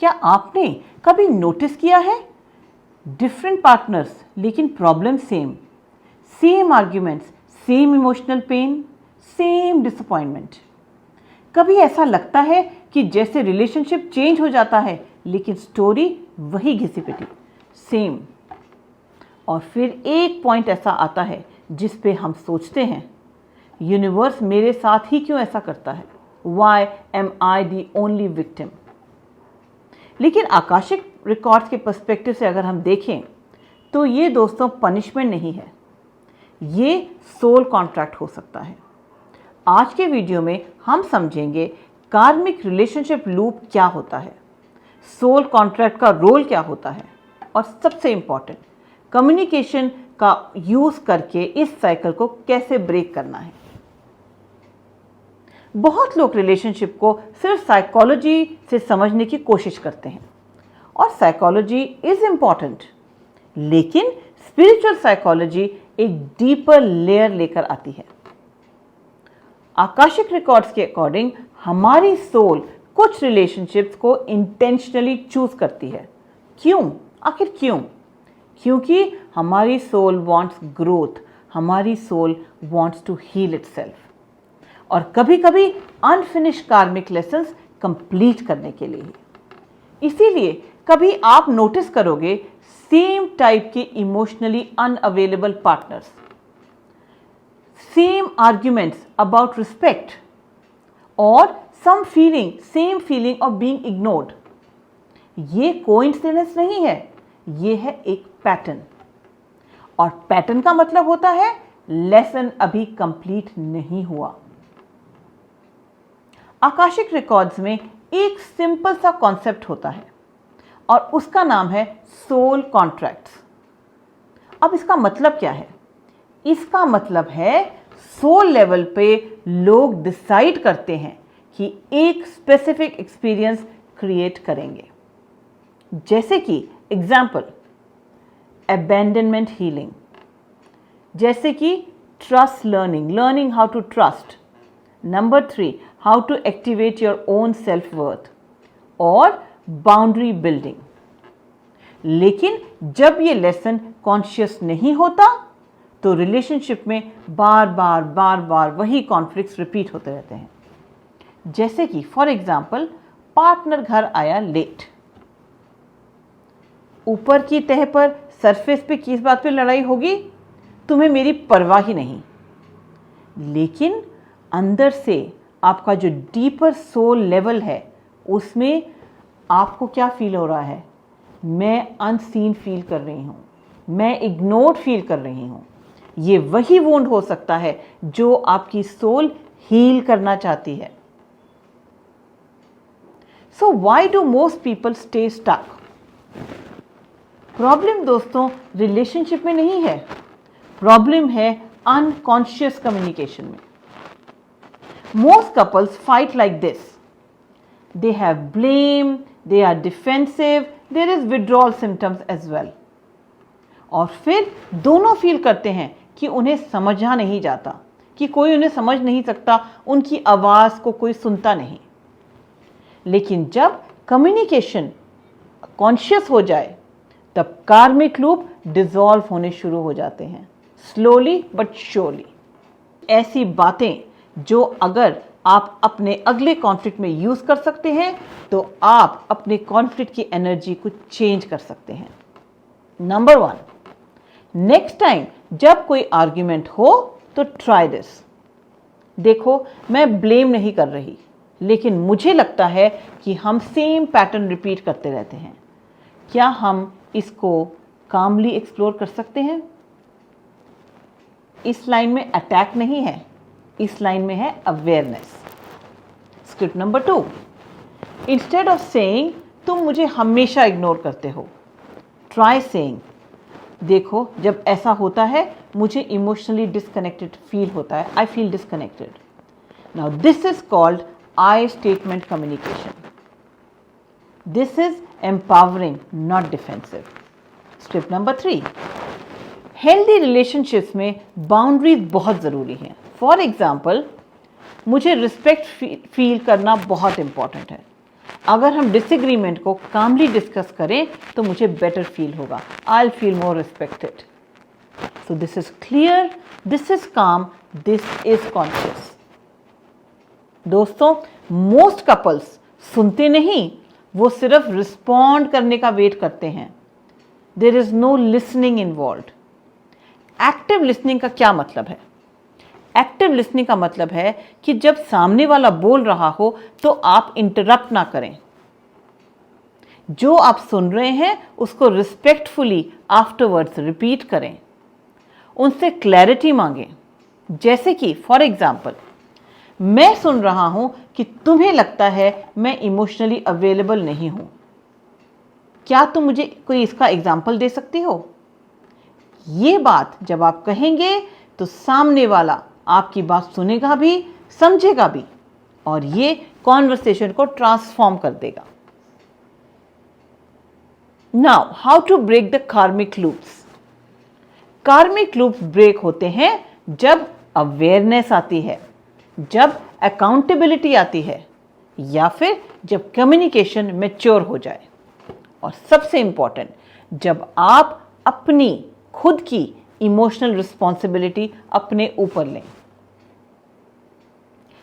क्या आपने कभी नोटिस किया है डिफरेंट पार्टनर्स लेकिन problem same, same arguments, same emotional pain, same disappointment. कभी ऐसा लगता है कि जैसे रिलेशनशिप चेंज हो जाता है लेकिन स्टोरी वही घिसी पिटी सेम। और फिर एक पॉइंट ऐसा आता है जिस पे हम सोचते हैं यूनिवर्स मेरे साथ ही क्यों ऐसा करता है, why am I the only victim. लेकिन आकाशिक रिकॉर्ड्स के पर्सपेक्टिव से अगर हम देखें तो ये दोस्तों पनिशमेंट नहीं है, ये सोल कॉन्ट्रैक्ट हो सकता है। आज के वीडियो में हम समझेंगे कार्मिक रिलेशनशिप लूप क्या होता है, सोल कॉन्ट्रैक्ट का रोल क्या होता है और सबसे इंपॉर्टेंट कम्युनिकेशन का यूज करके इस साइकिल को कैसे ब्रेक करना है। बहुत लोग रिलेशनशिप को सिर्फ साइकोलॉजी से समझने की कोशिश करते हैं और साइकोलॉजी इज इंपॉर्टेंट, लेकिन स्पिरिचुअल साइकोलॉजी एक डीपर लेयर लेकर आती है। आकाशिक रिकॉर्ड्स के अकॉर्डिंग हमारी सोल कुछ रिलेशनशिप्स को इंटेंशनली चूज करती है। क्यों? आखिर क्यों? क्योंकि हमारी सोल वांट्स ग्रोथ, हमारी soul wants to heal itself, और कभी कभी अनफिनिश कार्मिक लेसन्स कंप्लीट करने के लिए। इसीलिए कभी आप नोटिस करोगे सेम टाइप के emotionally unavailable partners, same arguments about respect और same feeling of being ignored. ये कोइंसिडेंस नहीं है, ये है एक पैटर्न। और पैटर्न का मतलब होता है लेसन अभी कंप्लीट नहीं हुआ। आकाशिक रिकॉर्ड्स में एक सिंपल सा कॉन्सेप्ट होता है और उसका नाम है सोल कॉन्ट्रैक्ट्स। अब इसका मतलब क्या है? इसका मतलब है सोल लेवल पे लोग डिसाइड करते हैं कि एक स्पेसिफिक एक्सपीरियंस क्रिएट करेंगे। जैसे कि एग्जाम्पल अबैंडनमेंट हीलिंग, जैसे कि trust learning how to trust, number 3 how to activate your own self worth, और बाउंड्री बिल्डिंग। लेकिन जब ये लेसन कॉन्शियस नहीं होता तो रिलेशनशिप में बार बार वही कॉन्फ्लिक्ट्स रिपीट होते रहते हैं। जैसे कि फॉर एग्जाम्पल पार्टनर घर आया लेट, ऊपर की तह पर सरफेस पे किस बात पे लड़ाई होगी, तुम्हें मेरी परवाह ही नहीं, लेकिन अंदर से आपका जो डीपर सोल लेवल है उसमें आपको क्या फील हो रहा है? मैं अनसीन फील कर रही हूँ, मैं इग्नोर्ड फील कर रही हूँ। ये वही वुंड हो सकता है जो आपकी सोल हील करना चाहती है। So why do most people stay stuck? Problem दोस्तों रिलेशनशिप में नहीं है, प्रॉब्लम है अनकॉन्शियस कम्युनिकेशन में। Most couples fight like this, they have blame, they are defensive, there is withdrawal symptoms as well। और फिर दोनों फील करते हैं कि उन्हें समझा नहीं जाता, कि कोई उन्हें समझ नहीं सकता, उनकी आवाज़ को कोई सुनता नहीं। लेकिन जब कम्युनिकेशन कॉन्शियस हो जाए तब कार्मिक लूप डिसॉल्व होने शुरू हो जाते हैं, स्लोली बट श्योरली। ऐसी बातें जो अगर आप अपने अगले कॉन्फ्लिक्ट में यूज कर सकते हैं तो आप अपने कॉन्फ्लिक्ट की एनर्जी को चेंज कर सकते हैं। नंबर 1, नेक्स्ट टाइम जब कोई आर्ग्यूमेंट हो तो ट्राई दिस। देखो, मैं ब्लेम नहीं कर रही, लेकिन मुझे लगता है कि हम सेम पैटर्न रिपीट करते रहते हैं। क्या हम इसको कामली एक्सप्लोर कर सकते हैं? इस लाइन में अटैक नहीं है, इस लाइन में है awareness. Script number 2, instead of saying तुम मुझे हमेशा इग्नोर करते हो, ट्राई सेइंग देखो जब ऐसा होता है मुझे इमोशनली डिस्कनेक्टेड फील होता है, I feel disconnected. Now this is called I statement communication. This is empowering not defensive. Script number 3, healthy relationships में बाउंड्रीज बहुत ज़रूरी हैं। फॉर एग्जाम्पल, मुझे रिस्पेक्ट फील करना बहुत इंपॉर्टेंट है अगर हम डिसएग्रीमेंट को कामली डिस्कस करें तो मुझे बेटर फील होगा, I will feel more respected. So this is clear, this is काम, दिस इज कॉन्शियस। दोस्तों, मोस्ट कपल्स सुनते नहीं, वो सिर्फ रिस्पॉन्ड करने का वेट करते हैं। There is no listening involved. Active listening का क्या मतलब है? एक्टिव लिसनिंग का मतलब है कि जब सामने वाला बोल रहा हो तो आप इंटरप्ट ना करें। जो आप सुन रहे हैं उसको रिस्पेक्टफुली आफ्टरवर्ड्स रिपीट करें, उनसे क्लैरिटी मांगें। जैसे कि फॉर एग्जाम्पल, मैं सुन रहा हूं कि तुम्हें लगता है मैं इमोशनली अवेलेबल नहीं हूं, क्या तुम मुझे कोई इसका एग्जाम्पल दे सकती हो? ये बात जब आप कहेंगे तो सामने वाला आपकी बात सुनेगा भी, समझेगा भी, और ये कॉन्वर्सेशन को ट्रांसफॉर्म कर देगा। Now, how to break the karmic loops. Karmic loops break होते हैं जब अवेयरनेस आती है, जब अकाउंटेबिलिटी आती है, या फिर जब कम्युनिकेशन मैच्योर हो जाए, और सबसे इंपॉर्टेंट, जब आप अपनी खुद की इमोशनल रिस्पॉन्सिबिलिटी अपने ऊपर लें।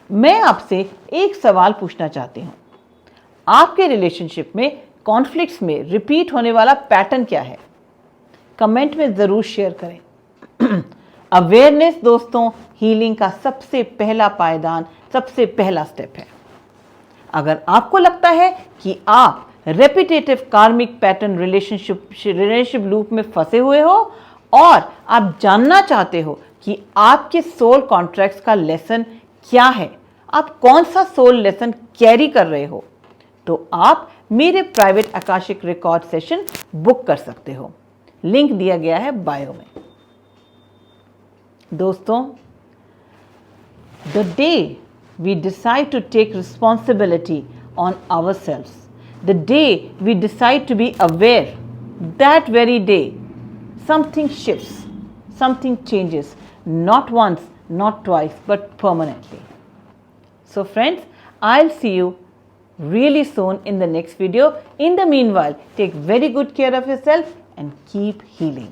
मैं आपसे एक सवाल पूछना चाहती हूं, आपके रिलेशनशिप में कॉन्फ्लिक्ट्स में रिपीट होने वाला पैटर्न क्या है? कमेंट में जरूर शेयर करें। अवेयरनेस दोस्तों, हीलिंग का सबसे पहला पायदान, सबसे पहला स्टेप है। अगर आपको लगता है कि आप रेपिटेटिव कार्मिक पैटर्न रिलेशनशिप लूप में फंसे हुए हो और आप जानना चाहते हो कि आपके सोल कॉन्ट्रैक्ट्स का लेसन क्या है, आप कौन सा सोल लेसन कैरी कर रहे हो, तो आप मेरे private Akashic record session book कर सकते हो। लिंक दिया गया है बायो में। दोस्तों, the day we decide to take responsibility on ourselves, the day we decide to be aware, that very day something shifts, something changes, not once, not twice, but permanently. So friends, I'll see you really soon in the next video. In the meanwhile, take very good care of yourself and keep healing.